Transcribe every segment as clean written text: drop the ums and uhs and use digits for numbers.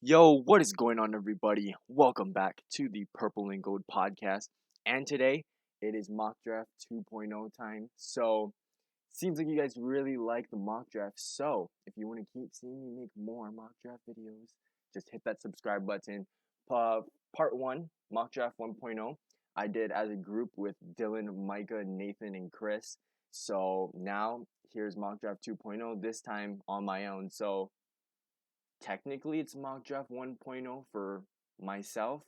Yo, what is going on, everybody? Welcome back to the Purple and Gold podcast. And today it is mock draft 2.0 time. So, seems like you guys really like the mock draft. So, if you want to keep seeing me make more mock draft videos, just hit that subscribe button. Part 1, mock draft 1.0, I did as a group with Dylan, Micah, Nathan, and Chris. So, now here's mock draft 2.0, this time on my own. So, technically it's mock draft 1.0 for myself,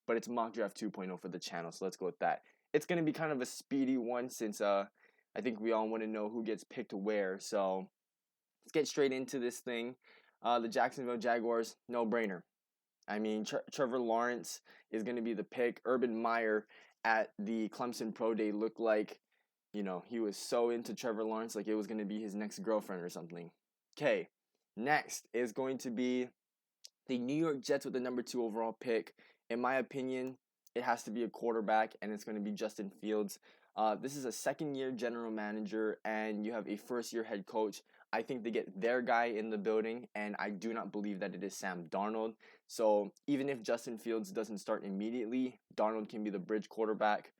but it's mock draft 2.0 for the channel. So let's go with that. It's going to be kind of a speedy one since I think we all want to know who gets picked where. So let's get straight into this thing. The Jacksonville Jaguars, no brainer. I mean, Trevor Lawrence is going to be the pick. Urban Meyer at the Clemson Pro Day looked like, he was so into Trevor Lawrence like it was going to be his next girlfriend or something. Okay, next is going to be the New York Jets with the number 2 overall pick. In my opinion, it has to be a quarterback, and it's going to be Justin Fields. This is a second-year general manager, and you have a first-year head coach. I think they get their guy in the building, and I do not believe that it is Sam Darnold. So even if Justin Fields doesn't start immediately, Darnold can be the bridge quarterback.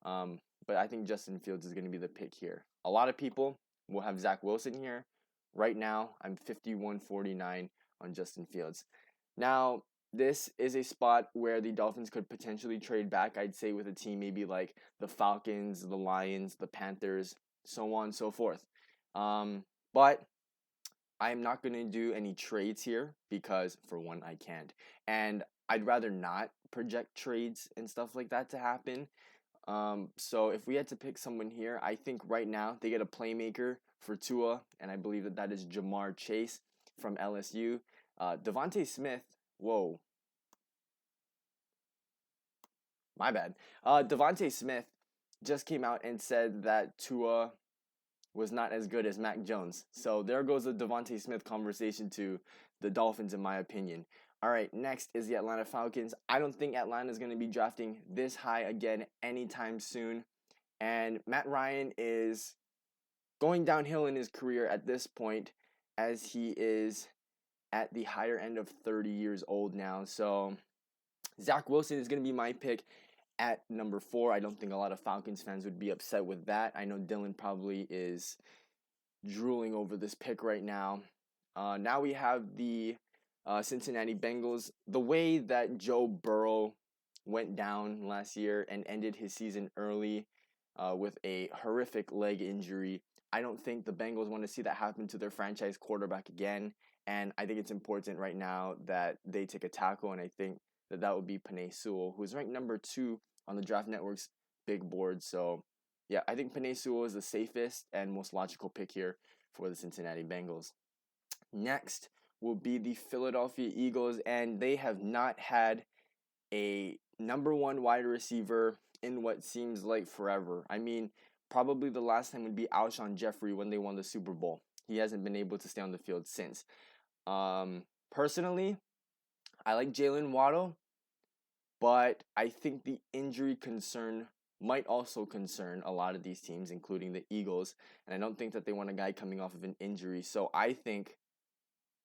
But I think Justin Fields is going to be the pick here. A lot of people will have Zach Wilson here. Right now, I'm 51-49 on Justin Fields. Now, this is a spot where the Dolphins could potentially trade back, I'd say, with a team maybe like the Falcons, the Lions, the Panthers, so on and so forth. But I'm not going to do any trades here because, for one, I can't. And I'd rather not project trades and stuff like that to happen. So if we had to pick someone here, I think right now they get a playmaker for Tua, and I believe that is Ja'Marr Chase from LSU. Devontae Smith, whoa, my bad. Devontae Smith just came out and said that Tua was not as good as Mac Jones. So there goes the Devontae Smith conversation to the Dolphins, in my opinion. All right, next is the Atlanta Falcons. I don't think Atlanta is going to be drafting this high again anytime soon. And Matt Ryan is going downhill in his career at this point as he is at the higher end of 30 years old now. So Zach Wilson is going to be my pick at number 4. I don't think a lot of Falcons fans would be upset with that. I know Dylan probably is drooling over this pick right now. Now we have the Cincinnati Bengals. The way that Joe Burrow went down last year and ended his season early with a horrific leg injury, I don't think the Bengals want to see that happen to their franchise quarterback again. And I think it's important right now that they take a tackle, and I think that would be Penei Sewell, who's ranked number 2 on the Draft Network's big board. So, yeah, I think Penei Sewell is the safest and most logical pick here for the Cincinnati Bengals. Next will be the Philadelphia Eagles, and they have not had a number 1 wide receiver in what seems like forever. I mean, probably the last time would be Alshon Jeffrey when they won the Super Bowl. He hasn't been able to stay on the field since. Personally, I like Jalen Waddle, but I think the injury concern might also concern a lot of these teams, including the Eagles. And I don't think that they want a guy coming off of an injury. So I think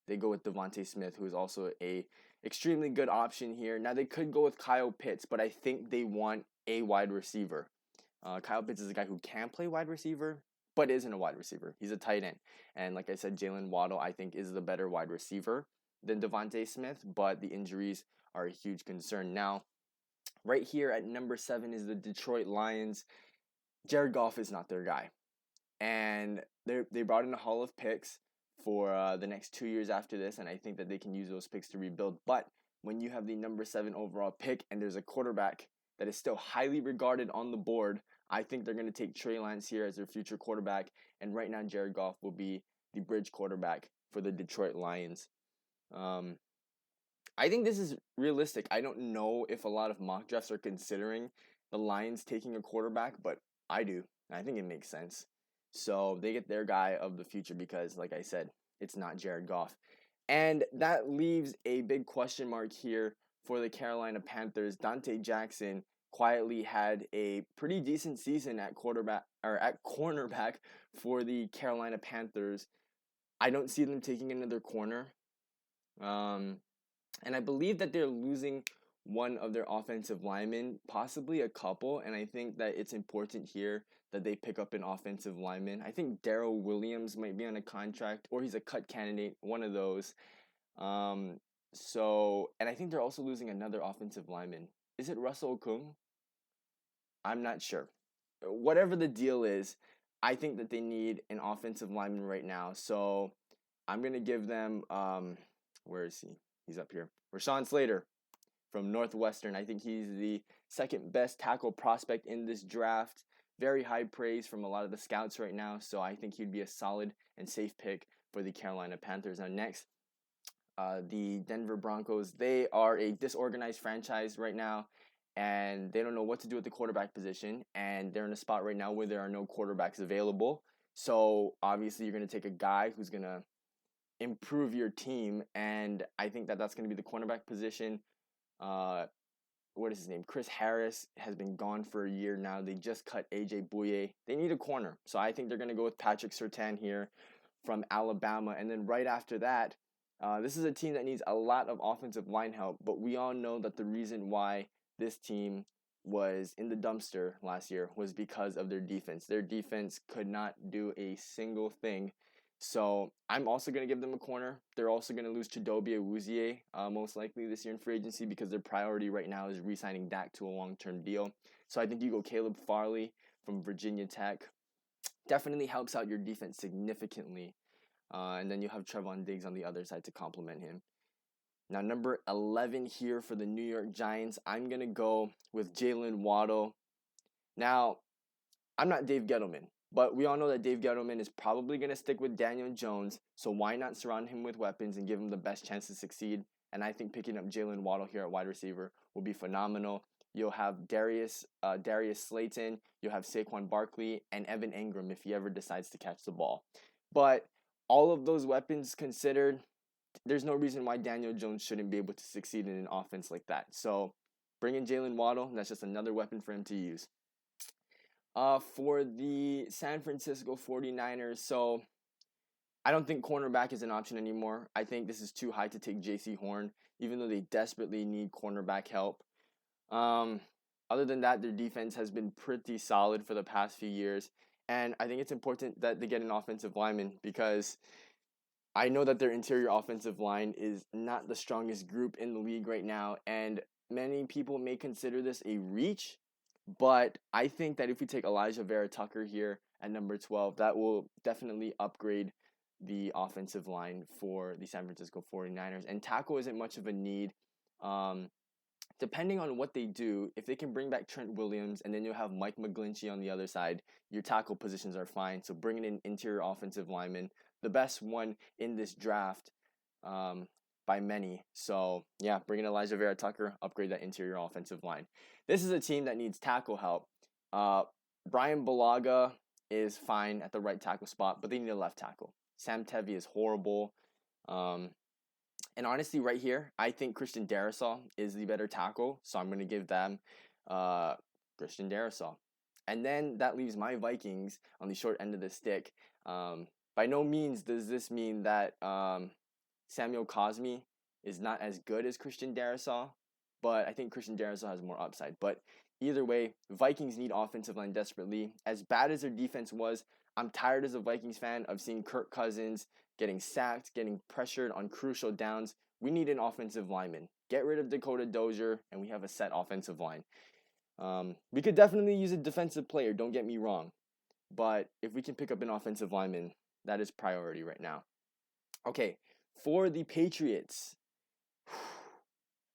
they go with Devontae Smith, who is also a extremely good option here. Now they could go with Kyle Pitts, but I think they want a wide receiver. Kyle Pitts is a guy who can play wide receiver, but isn't a wide receiver. He's a tight end. And like I said, Jalen Waddle, I think, is the better wide receiver than Devontae Smith, but the injuries are a huge concern. Now, right here at number 7 is the Detroit Lions. Jared Goff is not their guy. And they brought in a haul of picks for the next 2 years after this, and I think that they can use those picks to rebuild. But when you have the number 7 overall pick and there's a quarterback that is still highly regarded on the board, I think they're going to take Trey Lance here as their future quarterback. And right now, Jared Goff will be the bridge quarterback for the Detroit Lions. I think this is realistic. I don't know if a lot of mock drafts are considering the Lions taking a quarterback, but I do. I think it makes sense. So they get their guy of the future because, like I said, it's not Jared Goff. And that leaves a big question mark here for the Carolina Panthers. Dante Jackson quietly had a pretty decent season at cornerback for the Carolina Panthers. I don't see them taking another corner. And I believe that they're losing one of their offensive linemen, possibly a couple. And I think that it's important here that they pick up an offensive lineman. I think Darrell Williams might be on a contract, or he's a cut candidate, one of those. Um, and I think they're also losing another offensive lineman. Is it Russell Okung? I'm not sure. Whatever the deal is, I think that they need an offensive lineman right now. So I'm gonna give them where is he? He's up here. Rashawn Slater from Northwestern. I think he's the second best tackle prospect in this draft. Very high praise from a lot of the scouts right now. So I think he'd be a solid and safe pick for the Carolina Panthers. Now next, the Denver Broncos. They are a disorganized franchise right now, and they don't know what to do at the quarterback position. And they're in a spot right now where there are no quarterbacks available. So obviously, you're going to take a guy who's going to improve your team, and I think that that's going to be the cornerback position. Uh, what is his name? Chris Harris has been gone for a year now. They just cut AJ Bouye. They need a corner, so I think they're going to go with Patrick Surtain here from Alabama, and then right after that, this is a team that needs a lot of offensive line help, but we all know that the reason why this team was in the dumpster last year was because of their defense. Their defense could not do a single thing. So I'm also going to give them a corner. They're also going to lose Chidobe Awuzie most likely this year in free agency because their priority right now is re-signing Dak to a long-term deal. So I think you go Caleb Farley from Virginia Tech. Definitely helps out your defense significantly. And then you have Trevon Diggs on the other side to complement him. Now, number 11 here for the New York Giants, I'm going to go with Jalen Waddle. Now, I'm not Dave Gettleman, but we all know that Dave Gettleman is probably going to stick with Daniel Jones, so why not surround him with weapons and give him the best chance to succeed? And I think picking up Jalen Waddle here at wide receiver will be phenomenal. You'll have Darius Slayton, you'll have Saquon Barkley, and Evan Engram if he ever decides to catch the ball. But all of those weapons considered, there's no reason why Daniel Jones shouldn't be able to succeed in an offense like that. So bring in Jalen Waddle, that's just another weapon for him to use. For the San Francisco 49ers, so I don't think cornerback is an option anymore. I think this is too high to take J.C. Horn, even though they desperately need cornerback help. Other than that, their defense has been pretty solid for the past few years. And I think it's important that they get an offensive lineman because I know that their interior offensive line is not the strongest group in the league right now. And many people may consider this a reach. But I think that if we take Elijah Vera Tucker here at number 12, that will definitely upgrade the offensive line for the San Francisco 49ers. And tackle isn't much of a need. Depending on what they do, if they can bring back Trent Williams and then you'll have Mike McGlinchey on the other side, your tackle positions are fine. So bringing in interior offensive lineman, the best one in this draft by many. So yeah, bring in Elijah Vera Tucker, upgrade that interior offensive line. This is a team that needs tackle help. Brian Bulaga is fine at the right tackle spot, but they need a left tackle. Sam Tevi is horrible. And honestly, right here, I think Christian Darrisaw is the better tackle, so I'm going to give them Christian Darrisaw. And then that leaves my Vikings on the short end of the stick. By no means does this mean that Samuel Cosmi is not as good as Christian Darrisaw, but I think Christian Darrisaw has more upside. But either way, Vikings need offensive line desperately. As bad as their defense was, I'm tired as a Vikings fan of seeing Kirk Cousins getting sacked, getting pressured on crucial downs. We need an offensive lineman. Get rid of Dakota Dozier, and we have a set offensive line. We could definitely use a defensive player, don't get me wrong. But if we can pick up an offensive lineman, that is priority right now. Okay, for the Patriots,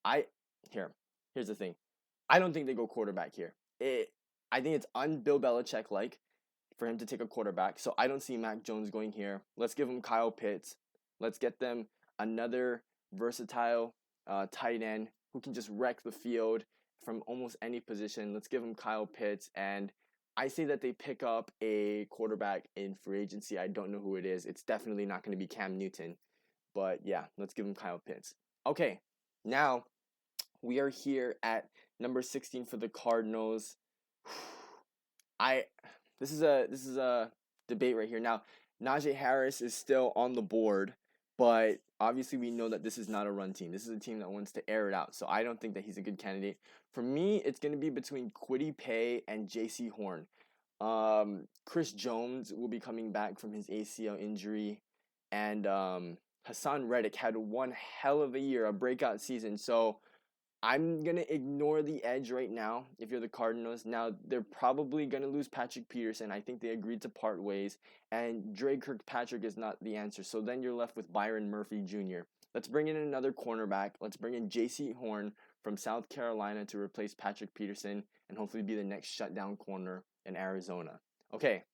here's the thing. I don't think they go quarterback here. I think it's un-Bill Belichick-like for him to take a quarterback. So I don't see Mac Jones going here. Let's give him Kyle Pitts. Let's get them another versatile tight end who can just wreck the field from almost any position. Let's give him Kyle Pitts. And I say that they pick up a quarterback in free agency. I don't know who it is. It's definitely not going to be Cam Newton. But yeah, let's give him Kyle Pitts. Okay, now we are here at number 16 for the Cardinals. This is a debate right here. Now, Najee Harris is still on the board, but obviously we know that this is not a run team. This is a team that wants to air it out. So I don't think that he's a good candidate. For me, it's going to be between Kwity Paye and J.C. Horn. Chris Jones will be coming back from his ACL injury, and Hassan Reddick had one hell of a year, a breakout season. So I'm going to ignore the edge right now if you're the Cardinals. Now, they're probably going to lose Patrick Peterson. I think they agreed to part ways. And Dre Kirkpatrick is not the answer. So then you're left with Byron Murphy Jr. Let's bring in another cornerback. Let's bring in J.C. Horn from South Carolina to replace Patrick Peterson and hopefully be the next shutdown corner in Arizona. Okay,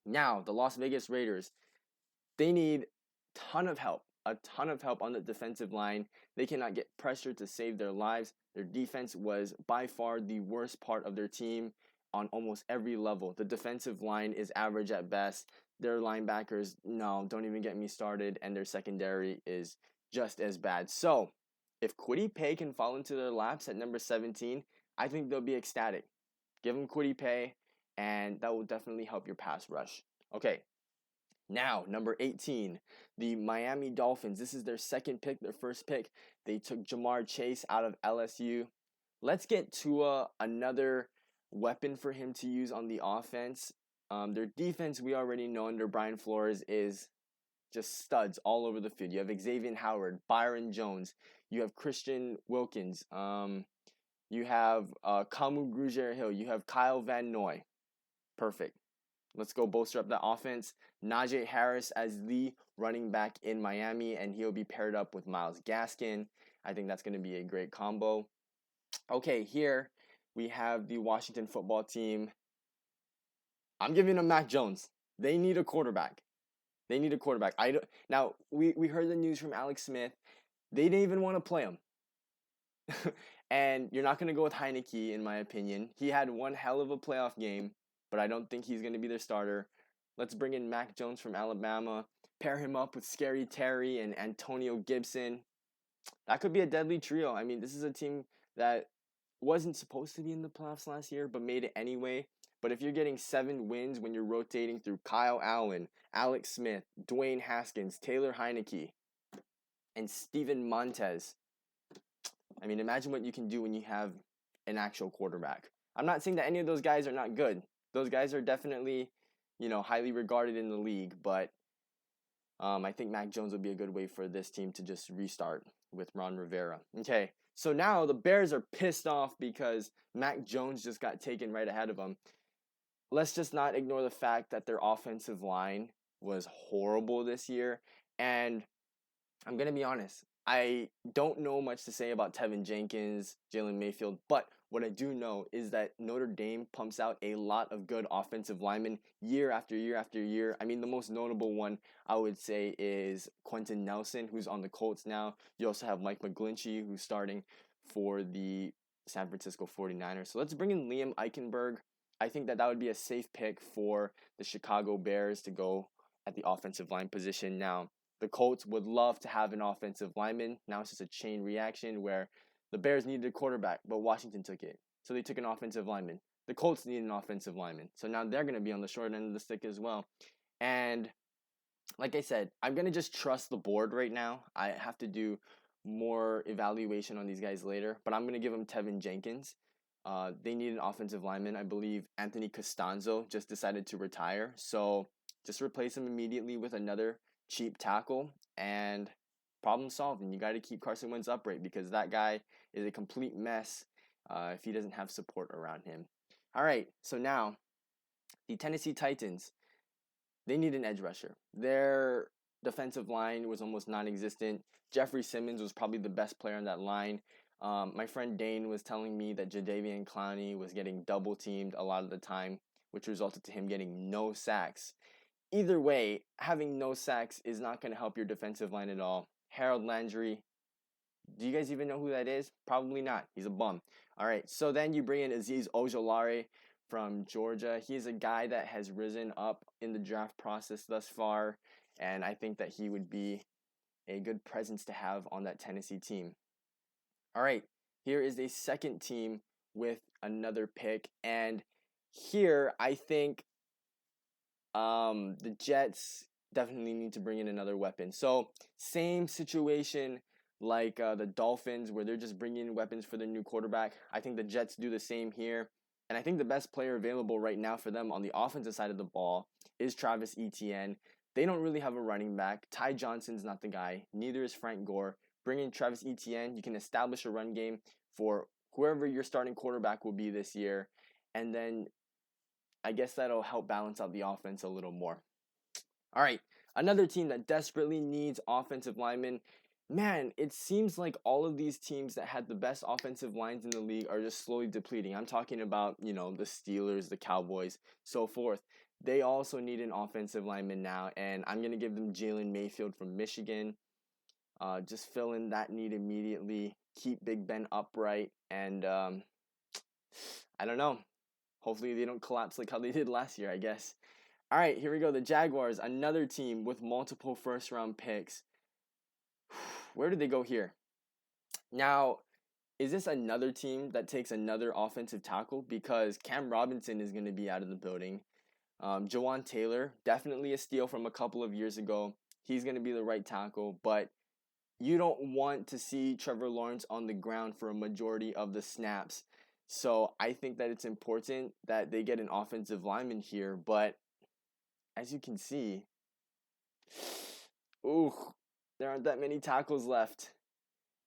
now the Las Vegas Raiders. They need a ton of help on the defensive line. They cannot get pressure to save their lives. Their defense was by far the worst part of their team on almost every level. The defensive line is average at best. Their linebackers, no, don't even get me started. And their secondary is just as bad. So, if Kwity Paye can fall into their laps at number 17, I think they'll be ecstatic. Give them Kwity Paye, and that will definitely help your pass rush. Okay, now, number 18, the Miami Dolphins. This is their second pick, their first pick. They took Jamar Chase out of LSU. Let's get Tua, another weapon for him to use on the offense. Their defense, we already know under Brian Flores, is just studs all over the field. You have Xavier Howard, Byron Jones. You have Christian Wilkins. You have Kamu Grugier-Hill. You have Kyle Van Noy. Perfect. Let's go bolster up the offense. Najee Harris as the running back in Miami, and he'll be paired up with Myles Gaskin. I think that's going to be a great combo. Okay, here we have the Washington football team. I'm giving them Mac Jones. They need a quarterback. Now, we heard the news from Alex Smith. They didn't even want to play him. And you're not going to go with Heineke, in my opinion. He had one hell of a playoff game, but I don't think he's going to be their starter. Let's bring in Mac Jones from Alabama, pair him up with Scary Terry and Antonio Gibson. That could be a deadly trio. I mean, this is a team that wasn't supposed to be in the playoffs last year, but made it anyway. But if you're getting 7 wins when you're rotating through Kyle Allen, Alex Smith, Dwayne Haskins, Taylor Heineke, and Steven Montez, I mean, imagine what you can do when you have an actual quarterback. I'm not saying that any of those guys are not good. Those guys are definitely, highly regarded in the league, but I think Mac Jones would be a good way for this team to just restart with Ron Rivera. Okay, so now the Bears are pissed off because Mac Jones just got taken right ahead of them. Let's just not ignore the fact that their offensive line was horrible this year, and I'm going to be honest, I don't know much to say about Tevin Jenkins, Jalen Mayfield, but what I do know is that Notre Dame pumps out a lot of good offensive linemen year after year after year. I mean, the most notable one I would say is Quentin Nelson, who's on the Colts now. You also have Mike McGlinchey, who's starting for the San Francisco 49ers. So let's bring in Liam Eichenberg. I think that would be a safe pick for the Chicago Bears to go at the offensive line position. Now, the Colts would love to have an offensive lineman. Now it's just a chain reaction where the Bears needed a quarterback, but Washington took it. So they took an offensive lineman. The Colts need an offensive lineman. So now they're going to be on the short end of the stick as well. And like I said, I'm going to just trust the board right now. I have to do more evaluation on these guys later, but I'm going to give them Tevin Jenkins. They need an offensive lineman. I believe Anthony Costanzo just decided to retire. So just replace him immediately with another cheap tackle, and problem solved. And you got to keep Carson Wentz upright because that guy is a complete mess if he doesn't have support around him. All right, so now the Tennessee Titans, they need an edge rusher. Their defensive line was almost non-existent. Jeffrey Simmons was probably the best player on that line. My friend Dane was telling me that Jadeveon Clowney was getting double teamed a lot of the time, which resulted to him getting no sacks. Either way, having no sacks is not going to help your defensive line at all. Harold Landry, do you guys even know who that is? Probably not. He's a bum. All right, so then you bring in Azeez Ojulari from Georgia. He's a guy that has risen up in the draft process thus far, and I think that he would be a good presence to have on that Tennessee team. All right, here is a second team with another pick, and here I think the Jets definitely need to bring in another weapon. So same situation like the Dolphins, where they're just bringing in weapons for their new quarterback. I think the Jets do the same here. And I think the best player available right now for them on the offensive side of the ball is Travis Etienne. They don't really have a running back. Ty Johnson's not the guy. Neither is Frank Gore. Bring in Travis Etienne. You can establish a run game for whoever your starting quarterback will be this year. And then I guess that'll help balance out the offense a little more. All right, another team that desperately needs offensive linemen. Man, it seems like all of these teams that had the best offensive lines in the league are just slowly depleting. I'm talking about, the Steelers, the Cowboys, so forth. They also need an offensive lineman now, and I'm going to give them Jalen Mayfield from Michigan. Just fill in that need immediately. Keep Big Ben upright, and I don't know. Hopefully they don't collapse like how they did last year, I guess. All right, here we go. The Jaguars, another team with multiple first-round picks. Where do they go here? Now, is this another team that takes another offensive tackle? Because Cam Robinson is going to be out of the building. Jawan Taylor, definitely a steal from a couple of years ago. He's going to be the right tackle, but you don't want to see Trevor Lawrence on the ground for a majority of the snaps. So I think that it's important that they get an offensive lineman here, but as you can see, ooh, there aren't that many tackles left.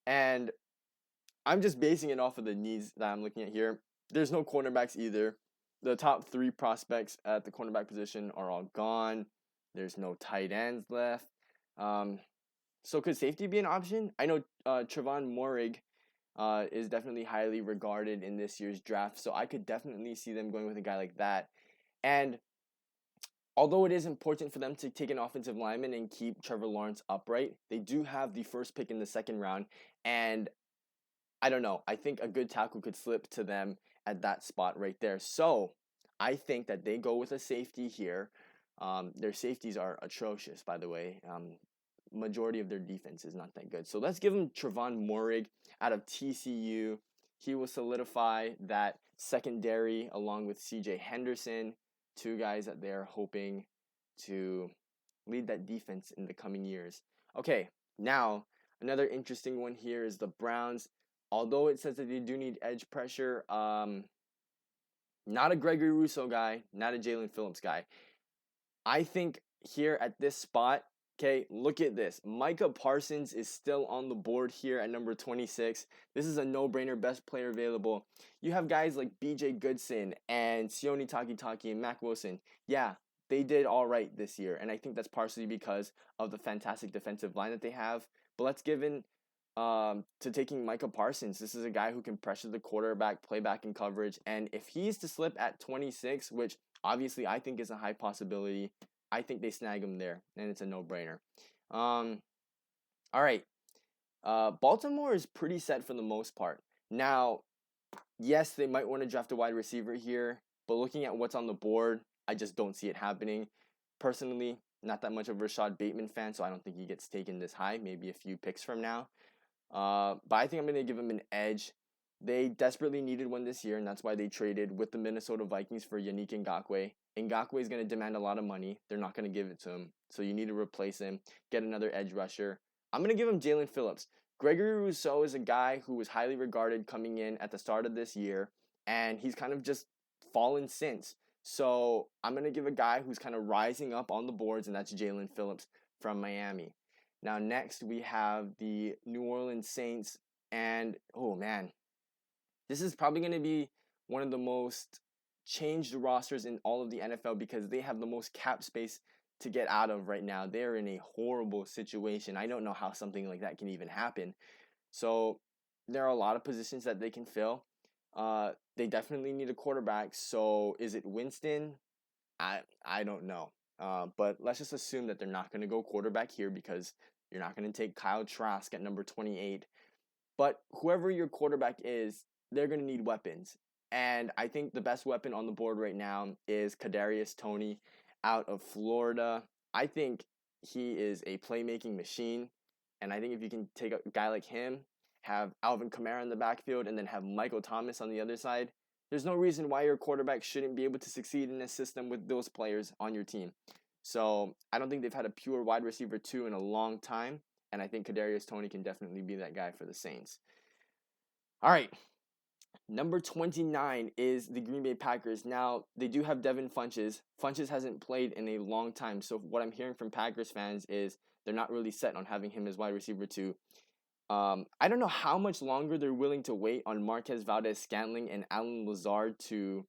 And I'm just basing it off of the needs that I'm looking at here. There's no cornerbacks either. The top 3 prospects at the cornerback position are all gone. There's no tight ends left. So could safety be an option? I know Trevon Moehrig is definitely highly regarded in this year's draft, so I could definitely see them going with a guy like that. And although it is important for them to take an offensive lineman and keep Trevor Lawrence upright, they do have the first pick in the second round, and I don't know. I think a good tackle could slip to them at that spot right there. So I think that they go with a safety here. Their safeties are atrocious, by the way. Majority of their defense is not that good. So let's give them Trevon Moehrig out of TCU. He will solidify that secondary along with CJ Henderson, 2 guys that they're hoping to lead that defense in the coming years. Okay, now another interesting one here is the Browns. Although it says that they do need edge pressure, not a Gregory Rousseau guy, not a Jalen Phillips guy. I think here at this spot, okay, look at this. Micah Parsons is still on the board here at number 26. This is a no-brainer, best player available. You have guys like BJ Goodson and Sione Takitaki and Mac Wilson. Yeah, they did all right this year, and I think that's partially because of the fantastic defensive line that they have. But let's give in to taking Micah Parsons. This is a guy who can pressure the quarterback, play back in coverage, and if he's to slip at 26, which obviously I think is a high possibility, I think they snag him there, and it's a no-brainer. All right. Baltimore is pretty set for the most part. Now, yes, they might want to draft a wide receiver here, but looking at what's on the board, I just don't see it happening. Personally, not that much of a Rashad Bateman fan, so I don't think he gets taken this high, maybe a few picks from now. But I think I'm going to give him an edge. They desperately needed one this year, and that's why they traded with the Minnesota Vikings for Yannick Ngakoue. Ngakoue is going to demand a lot of money. They're not going to give it to him. So you need to replace him, get another edge rusher. I'm going to give him Jalen Phillips. Gregory Rousseau is a guy who was highly regarded coming in at the start of this year, and he's kind of just fallen since. So I'm going to give a guy who's kind of rising up on the boards, and that's Jalen Phillips from Miami. Now, next, we have the New Orleans Saints, and, oh, man, this is probably going to be one of the most changed rosters in all of the NFL because they have the most cap space to get out of right now. They're in a horrible situation. I don't know how something like that can even happen. So there are a lot of positions that they can fill. They definitely need a quarterback. So is it Winston? I don't know. But let's just assume that they're not going to go quarterback here because you're not going to take Kyle Trask at number 28. But whoever your quarterback is, they're going to need weapons. And I think the best weapon on the board right now is Kadarius Toney out of Florida. I think he is a playmaking machine. And I think if you can take a guy like him, have Alvin Kamara in the backfield, and then have Michael Thomas on the other side, there's no reason why your quarterback shouldn't be able to succeed in a system with those players on your team. So I don't think they've had a pure wide receiver 2 in a long time, and I think Kadarius Toney can definitely be that guy for the Saints. All right, number 29 is the Green Bay Packers. Now, they do have Devin Funchess. Funchess hasn't played in a long time, so what I'm hearing from Packers fans is they're not really set on having him as wide receiver 2. I don't know how much longer they're willing to wait on Marquez Valdez-Scantling and Allen Lazard to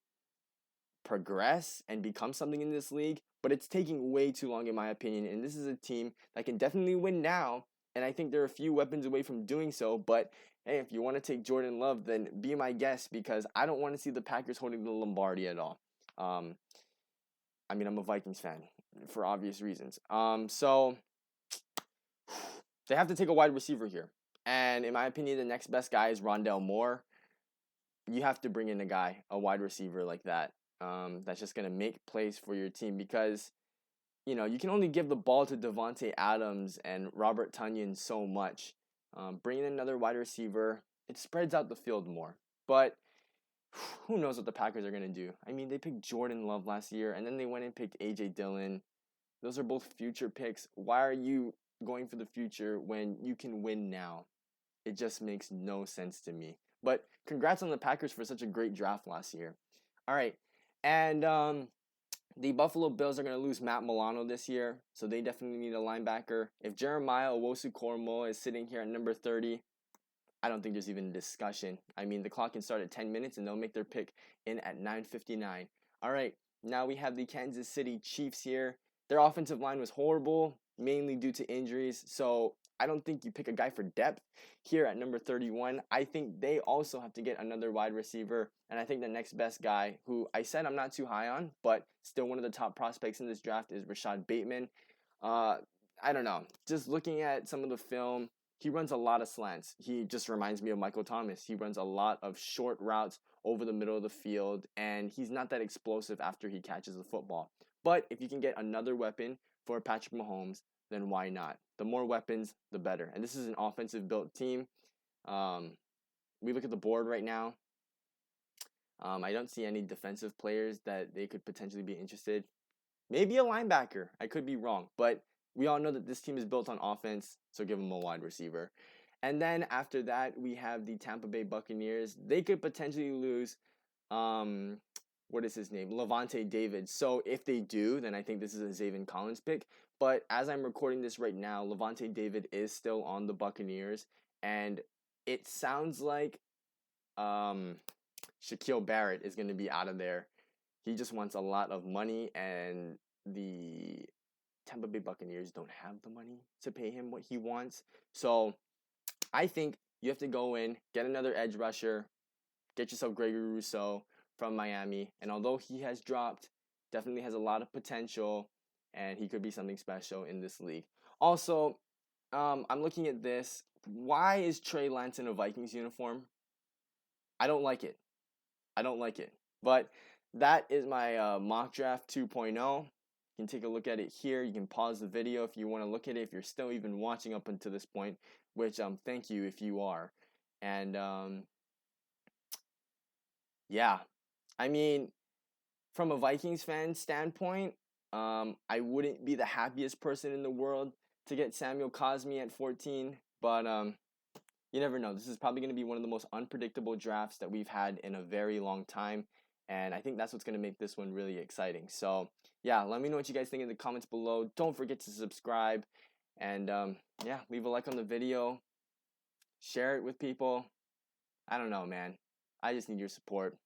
progress and become something in this league, but it's taking way too long in my opinion, and this is a team that can definitely win now, and I think they're a few weapons away from doing so, but hey, if you want to take Jordan Love, then be my guest, because I don't want to see the Packers holding the Lombardi at all. I mean, I'm a Vikings fan for obvious reasons. So they have to take a wide receiver here. And in my opinion, the next best guy is Rondale Moore. You have to bring in a wide receiver like that, that's just going to make plays for your team, because, you can only give the ball to Davante Adams and Robert Tonyan so much. Bringing in another wide receiver, it spreads out the field more. But who knows what the Packers are going to do? I mean, they picked Jordan Love last year, and then they went and picked A.J. Dillon. Those are both future picks. Why are you going for the future when you can win now? It just makes no sense to me. But congrats on the Packers for such a great draft last year. All right. And the Buffalo Bills are going to lose Matt Milano this year, so they definitely need a linebacker. If Jeremiah Owusu-Koramoah is sitting here at number 30, I don't think there's even a discussion. I mean, the clock can start at 10 minutes, and they'll make their pick in at 9:59. All right. Now we have the Kansas City Chiefs here. Their offensive line was horrible, mainly due to injuries. So I don't think you pick a guy for depth here at number 31. I think they also have to get another wide receiver. And I think the next best guy, who I said I'm not too high on, but still one of the top prospects in this draft, is Rashad Bateman. I don't know. Just looking at some of the film, he runs a lot of slants. He just reminds me of Michael Thomas. He runs a lot of short routes over the middle of the field, and he's not that explosive after he catches the football. But if you can get another weapon for Patrick Mahomes, then why not? The more weapons, the better. And this is an offensive built team. We look at the board right now. I don't see any defensive players that they could potentially be interested. Maybe a linebacker. I could be wrong. But we all know that this team is built on offense, so give them a wide receiver. And then after that, we have the Tampa Bay Buccaneers. They could potentially lose, what is his name? Lavonte David. So if they do, then I think this is a Zaven Collins pick. But as I'm recording this right now, Lavonte David is still on the Buccaneers. And it sounds like Shaquille Barrett is going to be out of there. He just wants a lot of money, and the Tampa Bay Buccaneers don't have the money to pay him what he wants. So I think you have to go in, get another edge rusher, get yourself Gregory Rousseau from Miami. And although he has dropped, definitely has a lot of potential, and he could be something special in this league. Also, I'm looking at this. Why is Trey Lance in a Vikings uniform? I don't like it. But that is my mock draft 2.0. You can take a look at it here. You can pause the video if you want to look at it, if you're still even watching up until this point, which thank you if you are. And yeah, I mean, from a Vikings fan standpoint, I wouldn't be the happiest person in the world to get Samuel Cosmi at 14, but you never know. This is probably going to be one of the most unpredictable drafts that we've had in a very long time. And I think that's what's going to make this one really exciting. So, yeah, let me know what you guys think in the comments below. Don't forget to subscribe. And, yeah, leave a like on the video. Share it with people. I don't know, man. I just need your support.